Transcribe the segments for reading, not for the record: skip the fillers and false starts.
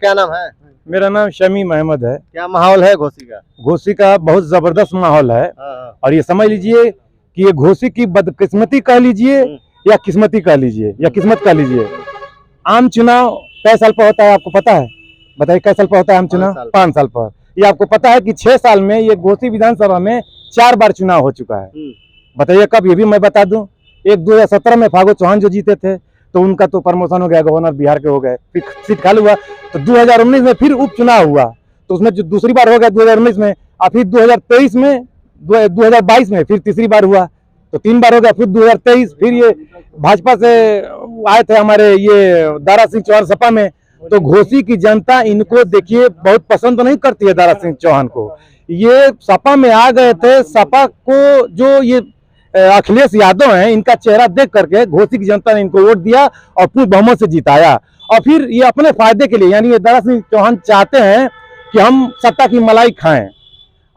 क्या नाम है? मेरा नाम शमीम अहमद है। क्या माहौल है घोसी का? घोसी का बहुत जबरदस्त माहौल है। और ये समझ लीजिए कि ये घोसी की बदकिस्मती कह लीजिए या किस्मती कह लीजिए या किस्मत कह लीजिए। आम चुनाव कै साल पर होता है आपको पता है? बताइए कै साल पर होता है आम चुनाव? 5 साल पर। ये आपको पता है कि 6 साल में ये घोसी विधानसभा में 4 बार चुनाव हो चुका है। बताइए कब? ये भी मैं बता दूं, एक 2017 में फागू चौहान जो जीते थे तो उनका तो प्रमोशन हो गया, गवर्नर बिहार के हो गए, फिर सीट खाली हुआ। तो 2019 में फिर उपचुनाव हुआ तो उसमें जो दूसरी बार हो गया 2019 में, और फिर 2023 में, 2022 में फिर तीसरी बार हुआ तो 3 बार हो गया। फिर 2023 फिर ये भाजपा से आए थे हमारे ये दारा सिंह चौहान सपा में। तो घोसी की जनता इनको देखिए बहुत पसंद नहीं करती है दारा सिंह चौहान को। ये सपा में आ गए थे, सपा को जो ये अखिलेश यादव हैं इनका चेहरा देख करके घोसी की जनता ने इनको वोट दिया और पूर्ण बहुमत से जिताया। और फिर ये अपने फायदे के लिए, यानी ये दारा सिंह चौहान चाहते हैं कि हम सत्ता की मलाई खाएं,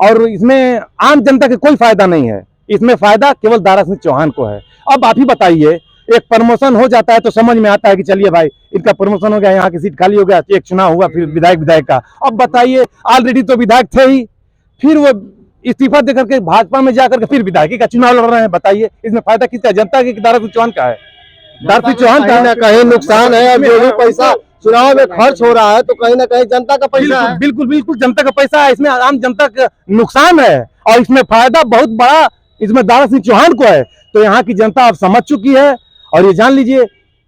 और इसमें आम जनता के कोई फायदा नहीं है, इसमें फायदा केवल दारा सिंह चौहान को है। अब आप ही बताइए, एक प्रमोशन हो जाता है तो समझ में आता है कि चलिए भाई इनका प्रमोशन हो गया, यहाँ की सीट खाली हो गया, एक चुनाव हुआ, फिर विधायक का। अब बताइए ऑलरेडी तो विधायक थे ही, फिर वो इस्तीफा देकर के भाजपा में जाकर के फिर विधायकी का चुनाव लड़ रहे हैं। बताइए इसमें फायदा किसका है? जनता के दारा सिंह चौहान का है? दारा सिंह चौहान का ना कहीं नुकसान है। अब जो भी पैसा चुनाव में खर्च हो रहा है तो कहीं ना कहीं जनता का पैसा है। बिल्कुल बिल्कुल जनता का पैसा है, इसमें आम जनता का नुकसान है और इसमें फायदा बहुत बड़ा इसमें दारा सिंह चौहान को है। तो यहाँ की जनता अब समझ चुकी है और ये जान लीजिए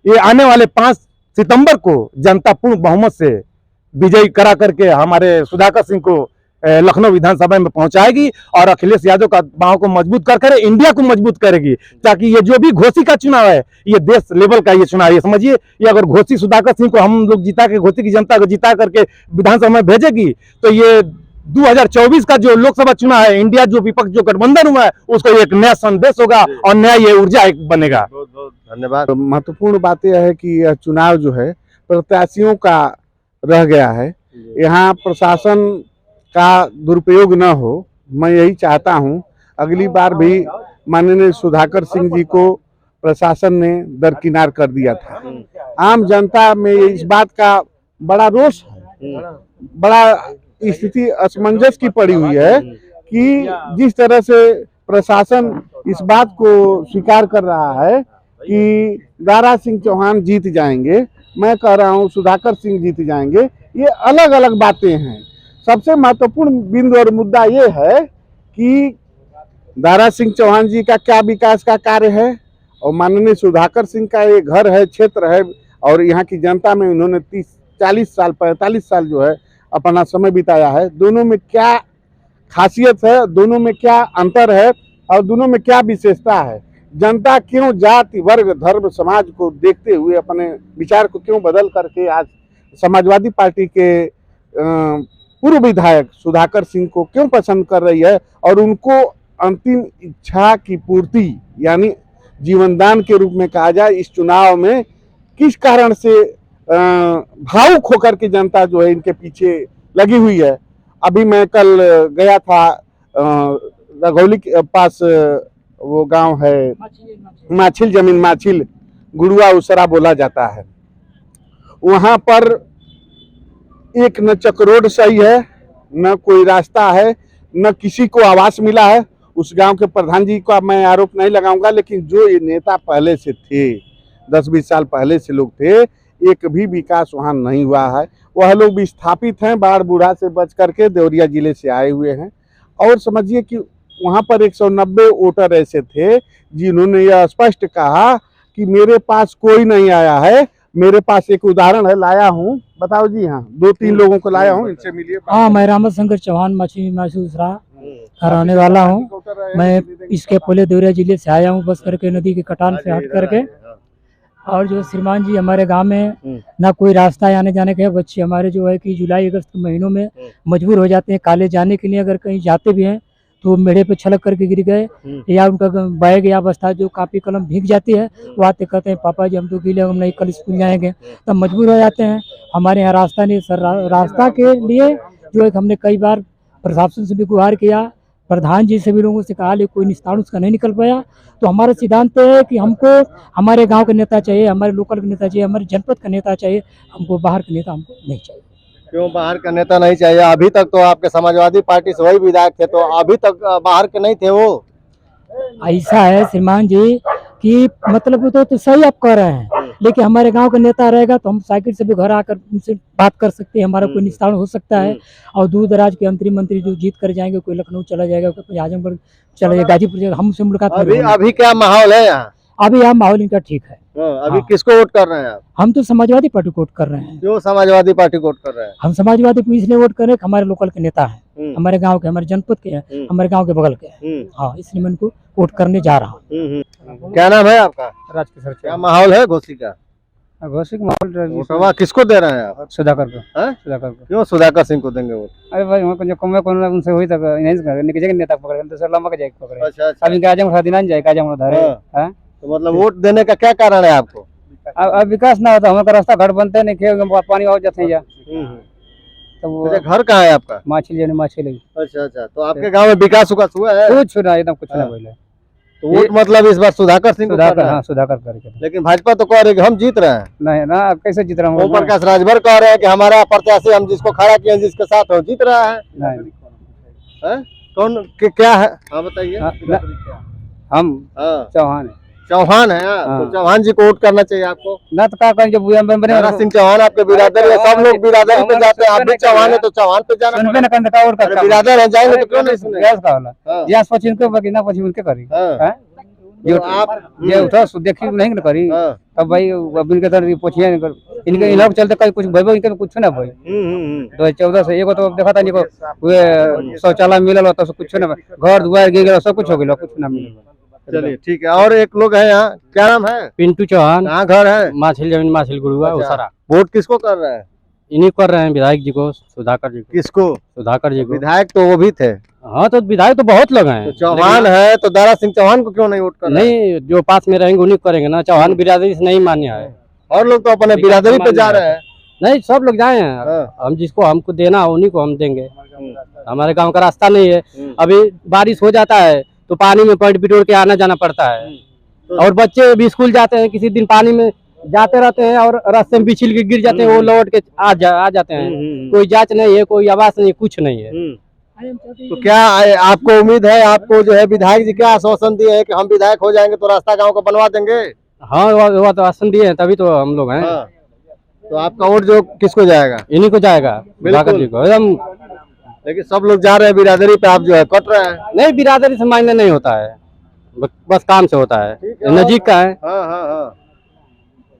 ये आने वाले 5 सितंबर को जनता पूर्ण बहुमत से विजयी करा करके हमारे सुधाकर सिंह को लखनऊ विधानसभा में पहुंचाएगी और अखिलेश यादव का बाहों को मजबूत कर इंडिया को मजबूत करेगी, ताकि ये जो भी घोसी का चुनाव है ये देश लेवल का ये चुनाव है। ये समझिए, ये अगर घोसी सुधाकर सिंह को हम लोग जिता के, घोसी की जनता को जिता करके विधानसभा में भेजेगी तो ये 2024 का जो लोकसभा चुनाव है, इंडिया जो विपक्ष जो गठबंधन हुआ है उसको एक नया संदेश होगा और नया ये ऊर्जा बनेगा। बहुत बहुत धन्यवाद। महत्वपूर्ण बात यह है कि यह चुनाव जो है प्रत्याशियों का रह गया है, यहाँ प्रशासन का दुरुपयोग न हो। मैं यही चाहता हूं, अगली बार भी माननीय सुधाकर सिंह जी को प्रशासन ने दरकिनार कर दिया था। आम जनता में इस बात का बड़ा रोष है, बड़ा स्थिति असमंजस की पड़ी हुई है कि जिस तरह से प्रशासन इस बात को स्वीकार कर रहा है कि दारा सिंह चौहान जीत जाएंगे, मैं कह रहा हूं सुधाकर सिंह जीत जाएंगे, ये अलग अलग बातें हैं। सबसे महत्वपूर्ण बिंदु और मुद्दा ये है कि दारा सिंह चौहान जी का क्या विकास का कार्य है और माननीय सुधाकर सिंह का ये घर है, क्षेत्र है, और यहाँ की जनता में उन्होंने 30-40 साल 45 साल जो है अपना समय बिताया है। दोनों में क्या खासियत है, दोनों में क्या अंतर है और दोनों में क्या विशेषता है? जनता क्यों जाति वर्ग धर्म समाज को देखते हुए अपने विचार को क्यों बदल करके आज समाजवादी पार्टी के पूर्व विधायक सुधाकर सिंह को क्यों पसंद कर रही है और उनको अंतिम इच्छा की पूर्ति यानी जीवनदान के रूप में कहा जाए इस चुनाव में किस कारण से भावुक होकर के जनता जो है इनके पीछे लगी हुई है। अभी मैं कल गया था रघौली के पास, वो गांव है माछिल, जमीन माछिल गुड़ुआ उसरा बोला जाता है, वहां पर एक न चक्रोड सही है, न कोई रास्ता है, न किसी को आवास मिला है। उस गांव के प्रधान जी का मैं आरोप नहीं लगाऊंगा, लेकिन जो ये नेता पहले से थे, 10-20 साल पहले से लोग थे, एक भी विकास वहां नहीं हुआ है। वह लोग विस्थापित हैं, बाढ़ बूढ़ा से बच करके देवरिया जिले से आए हुए हैं। और समझिए कि वहां पर 190 वोटर ऐसे थे जिन्होंने यह स्पष्ट कहा कि मेरे पास कोई नहीं आया है। मेरे पास एक उदाहरण है, लाया हूँ, बताओ जी। हाँ, 2-3 लोगों को लाया हूँ, इनसे मिलिए। हाँ, मैं रामत शंकर चौहान दूसरा रहने वाला हूँ। मैं इसके पहले देवरिया जिले से आया हूँ, बस करके नदी के कटान से हट करके। और जो श्रीमान जी हमारे गांव में ना कोई रास्ता आने जाने का है। बच्चे हमारे जो है कि जुलाई अगस्त के महीनों में मजबूर हो जाते हैं कॉलेज जाने के लिए, अगर कहीं जाते भी हैं तो मेढ़े पे छलक करके गिर गए या उनका बैग या बस्ता जो कापी कलम भीग जाती है, वो आते कहते हैं पापा जी हम तो गीले, हम नहीं कल स्कूल जाएंगे, तब मजबूर हो जाते हैं। हमारे यहाँ रास्ता नहीं सर, रास्ता के लिए जो है हमने कई बार प्रशासन से भी गुहार किया, प्रधान जी से भी लोगों से कहा, लेकिन कोई निस्तारण उसका नहीं निकल पाया। तो हमारा सिद्धांत है कि हमको हमारे गाँव का नेता चाहिए, हमारे लोकल का नेता चाहिए, हमारे जनपद का नेता चाहिए, हमको बाहर का नेता हमको नहीं चाहिए। क्यों बाहर का नेता नहीं चाहिए? अभी तक तो आपके समाजवादी पार्टी से वही विधायक थे, तो अभी तक बाहर के नहीं थे वो। ऐसा है श्रीमान जी कि मतलब तो सही आप कह रहे हैं, लेकिन हमारे गांव का नेता रहेगा तो हम साइकिल से भी घर आकर उनसे बात कर सकते हैं, हमारा कोई निस्तारण हो सकता है। और दूर दराज के मंत्री जो जीत कर जाएंगे, कोई लखनऊ चला जाएगा, कोई आजमगढ़ चला जाएगा, गाजीपुर जाएगा, हमसे मुलाकात अभी क्या माहौल है यहाँ? अभी यहाँ माहौल इनका ठीक है। अभी किसको वोट कर रहे हैं आप? हम तो समाजवादी पार्टी को वोट कर रहे हैं। क्यों समाजवादी पार्टी को वोट कर रहे हैं? हम समाजवादी को इसलिए वोट कर रहे हैं कि हमारे लोकल के नेता हैं, हमारे गांव के, हमारे जनपद के हैं, हमारे गांव के बगल के हैं। हाँ, इसलिए मैं उनको वोट करने जा रहा हूँ। क्या नाम है आपका? राजकिशोर। क्या माहौल है घोसी का? घोसी का माहौल वोटवा किसको दे रहे हैं आप? सुधाकर को। हैं? सुधाकर को। क्यों सुधाकर सिंह को देंगे वोट? अरे भाई वहाँ जो कम उनसे हुई तक नहीं जगह नेता पकड़े तो सर लंबा के जाएगा पकड़े। अच्छा अच्छा। अब इनके आजमगढ़ दिन जाएगा, आजमगढ़ धरे। हाँ। तो मतलब वोट देने का क्या कारण है आपको? अब विकास ना होता, हमारा रास्ता घर बनते नहीं, खेत में पानी आ जाते हैं या तो वो अच्छा, घर कहाँ है आपका? माछली। अच्छा अच्छा। तो आपके गांव में विकास हुआ है? कुछ ना, एकदम कुछ ना बोले। तो वोट मतलब इस बार सुधाकर सिंह को कर रहे हैं? हाँ, सुधाकर करके। लेकिन भाजपा तो कह रही है कि हम जीत रहे हैं। नहीं ना, अब कैसे जीत रहा हूँ? ओम प्रकाश राजभर कह रहे हैं कि हमारा प्रत्याशी, हम जिसको खड़ा किए जिसके साथ हो, जीत रहा है। हैं? कौन क्या है? हाँ बताइए। हम हाँ, चौहान है। चौहान है। तो चौहान जी को वोट करना चाहिए आपको। ना तो क्या करें, जब दारा सिंह चौहान आपके बिरादर है, सब लोग बिरादरी पे जाते हैं, आप भी चौहान है तो चौहान पे जाना। सुनबे ना करने और अरे बिरादर है, जाएंगे तो क्यों नहीं सुनेंगे? गैस का होला हाँ। गैस पछी उनके बाकी ना पछी उनके करी। हाँ। हैं? जो आप ये उठा देखी नहीं ना करी, हाँ। तब भाई अब इनके तरह पोछिया नहीं कर, इनके इन लोग चलते कहीं कुछ भाई इनके कुछ ना भाई। 2014 से एगो तो देखा था निको वे शौचालय मिलल होता, सब कुछ ना, घर दुआर गिर सब कुछ हो गया, कुछ ना मिलल। चलिए ठीक है। और एक लोग है यहाँ, क्या नाम है? पिंटू चौहान। कहाँ घर है? माछिल जमीन माछिल गुड़ुआ अच्छा। उसरा। वोट किसको कर रहे हैं? इन्हीं कर रहे हैं विधायक जी को, सुधाकर जी को। किसको? सुधाकर जी को। विधायक तो वो भी थे। हाँ, तो विधायक तो बहुत लोग हैं। तो चौहान है तो दारा सिंह चौहान को क्यों नहीं वोट कर रहे हैं? नहीं, जो पास में रहेंगे उन्हीं को करेंगे ना, चौहान बिरादरी से नहीं मान्य है। और लोग तो अपने बिरादरी पे जा रहे हैं। नहीं, सब लोग जाए हैं। हाँ। हम जिसको हमको देना है उन्हीं को हम देंगे। हमारे गांव का रास्ता नहीं है, अभी बारिश हो जाता है तो पानी में पड़ पिटोड़ के आना जाना पड़ता है। और बच्चे भी स्कूल जाते हैं, किसी दिन पानी में जाते रहते हैं और रास्ते में बिछिल के गिर जाते हैं, वो लौट के आ जाते हैं। कोई जांच नहीं है, कोई आवास नहीं, कुछ नहीं है। तो क्या आपको उम्मीद है, आपको जो है विधायक जी क्या आश्वासन दिए हैं कि हम विधायक हो जाएंगे तो रास्ता गांव का बनवा देंगे? हाँ, वो तो आश्वासन दिए हैं, तभी तो हम लोग हैं। हाँ। तो आपका वोट जो किसको जाएगा? इन्हीं को जाएगा, सुधाकर जी को एकदम। लेकिन सब लोग जा रहे हैं बिरादरी पे, आप जो है कट रहे हैं। नहीं, बिरादरी से मायने नहीं होता है, बस काम से होता है, नजदीक का है। हाँ हाँ हाँ।